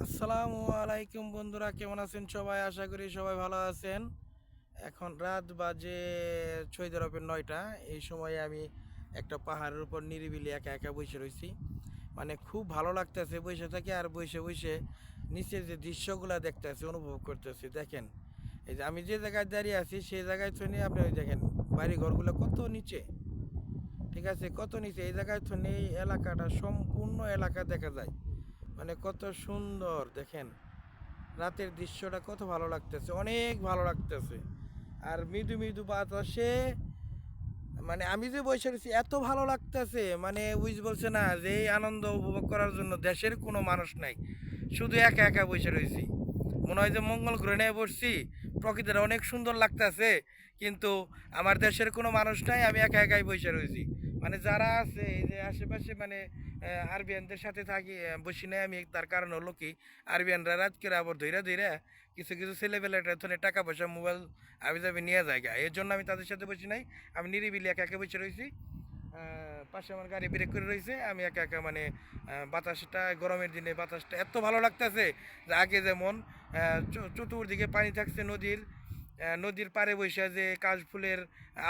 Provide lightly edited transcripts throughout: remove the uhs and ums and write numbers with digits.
আসসালামু আলাইকুম বন্ধুরা, কেমন আছেন সবাই? আশা করি সবাই ভালো আছেন। এখন রাত বাজে সৌদি আরবের 9টা। এই সময়ে আমি একটা পাহাড়ের উপর নিরিবিলি একা একা বসে রয়েছি। মানে খুব ভালো লাগতেছে বসে থেকে, আর বসে বসে নিচের যে দৃশ্যগুলো দেখতেছি, অনুভব করতেছি। দেখেন, এই যে আমি যে জায়গায় দাঁড়িয়ে আছি সেই জায়গায় তো নিয়ে আপনি ওই দেখেন বাড়ি ঘরগুলো কত নিচে, ঠিক আছে, কত নিচে। এই জায়গায় তো নেই, এলাকাটা সম্পূর্ণ এলাকা দেখা যায়। মানে কত সুন্দর দেখেন, রাতের দৃশ্যটা কত ভালো লাগতেছে, অনেক ভালো লাগতেছে। আর মৃদু মৃদু বাতাসে মানে আমি যে বসে রয়েছি এত ভালো লাগতেছে, মানে উইজ বলছে না যে এই আনন্দ উপভোগ করার জন্য দেশের কোনো মানুষ নাই, শুধু একা একা বসে রয়েছি। মনে হয় যে মঙ্গল গ্রহে নিয়ে বসছি। প্রকৃতিটা অনেক সুন্দর লাগতেছে, কিন্তু আমার দেশের কোনো মানুষ নাই, আমি একা একাই বসে রয়েছি। মানে যারা আছে এই যে আশেপাশে, মানে আরবিয়ানদের সাথে থাকি, বসি নাই আমি, তার কারণ হলো কি, আরবিয়ানরা রাত করে আবার ধৈরা ধৈরা কিছু কিছু ছেলেবেলাটা টাকা পয়সা মোবাইল আবি যাবি নিয়ে যায়, এর জন্য আমি তাদের সাথে বসি নাই। আমি নিরিবিলি একা একা বসে রয়েছি। পাশে আমার গাড়ি ব্রেক করে রয়েছে, আমি একা একা মানে বাতাসটা, গরমের দিনে বাতাসটা এত ভালো লাগতেছে যে আগে যেমন চতুর্দিকে পানি থাকছে নদীর, নদীর পাড়ে বসে যে কাশফুলের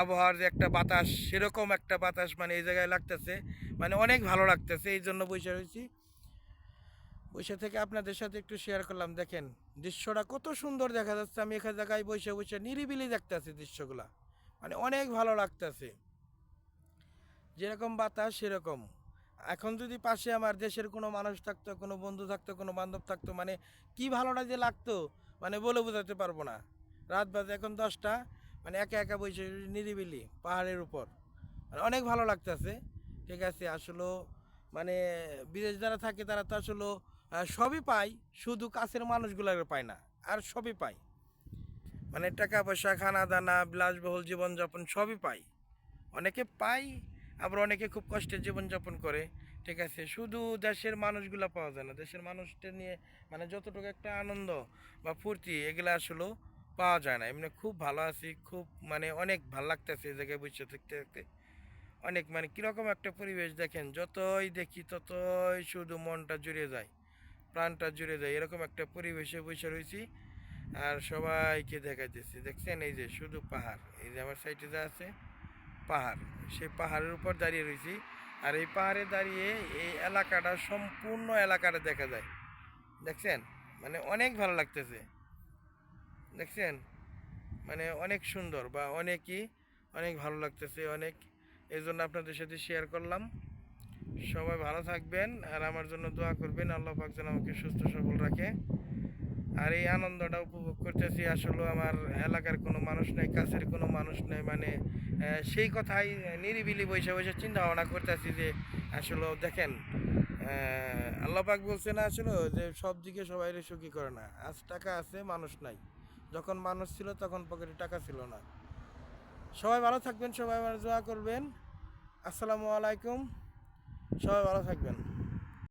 আবহাওয়ার যে একটা বাতাস, সেরকম একটা বাতাস মানে এই জায়গায় লাগতেছে। মানে অনেক ভালো লাগতেছে, এই জন্য বসে রয়েছি। বসে থেকে আপনাদের সাথে একটু শেয়ার করলাম। দেখেন দৃশ্যটা কত সুন্দর দেখা যাচ্ছে, আমি এখানে জায়গায় বসে বসে নিরিবিলি দেখতেছি দৃশ্যগুলা। মানে অনেক ভালো লাগতেছে, যেরকম বাতাস সেরকম। এখন যদি পাশে আমার দেশের কোনো মানুষ থাকতো, কোনো বন্ধু থাকতো, কোনো বান্ধব থাকতো, মানে কি ভালোটা যে লাগতো, মানে বলে বোঝাতে পারবো না। রাত বাজে এখন 10টা, মানে একা একা বসে নিরিবিলি পাহাড়ের উপর, মানে অনেক ভালো লাগতেছে। ঠিক আছে, আসলে মানে বিদেশ যারা থাকে তারা তো আসলে সবই পায়, শুধু কাছের মানুষগুলোকে পায় না, আর সবই পায়। মানে টাকা পয়সা, খানা দানা, বিলাসবহুল জীবনযাপন সবই পায়, অনেকে পায়, আবার অনেকে খুব কষ্টের জীবনযাপন করে। ঠিক আছে, শুধু দেশের মানুষগুলো পাওয়া যায় না, দেশের মানুষদের নিয়ে মানে যতটুকু একটা আনন্দ বা ফুর্তি, এগুলো আসলে পাওয়া যায় না। এমনি খুব ভালো আছি, খুব মানে অনেক ভালো লাগতেছে এই জায়গায় বসে থাকতে থাকতে। অনেক মানে কীরকম একটা পরিবেশ দেখেন, যতই দেখি ততই শুধু মনটা জুড়ে যায়, প্রাণটা জুড়ে যায়, এরকম একটা পরিবেশে বসে রয়েছি। আর সবাইকে দেখাইতেছি, দেখছেন এই যে শুধু পাহাড়, এই যে আমার সাইডে যা আছে পাহাড়, সেই পাহাড়ের উপর দাঁড়িয়ে রয়েছি। আর এই পাহাড়ে দাঁড়িয়ে এই এলাকাটা, সম্পূর্ণ এলাকাটা দেখা যায়, দেখছেন। মানে অনেক ভালো লাগতেছে, দেখছেন, মানে অনেক সুন্দর বা অনেকই, অনেক ভালো লাগতেছে অনেক। এই জন্য আপনাদের সাথে শেয়ার করলাম। সবাই ভালো থাকবেন আর আমার জন্য দোয়া করবেন, আল্লাহ পাক যেন আমাকে সুস্থ সবল রাখে। আর এই আনন্দটা উপভোগ করতেছি, আসলে আমার এলাকার কোনো মানুষ নেই, কাছের কোনো মানুষ নেই, মানে সেই কথাই নিরিবিলি বসে বসে চিন্তা ভাবনা করতেছি যে আসলে দেখেন, আল্লাহ পাক বলছে না আসলে যে সব দিকে সবাই সুখী করে না। আজ টাকা আছে, মানুষ নাই। যখন মানুষ ছিল তখন পকেটে টাকা ছিল না। সবাই ভালো থাকবেন, সবাই আমার দোয়া করবেন। আসসালামু আলাইকুম, সবাই ভালো থাকবেন।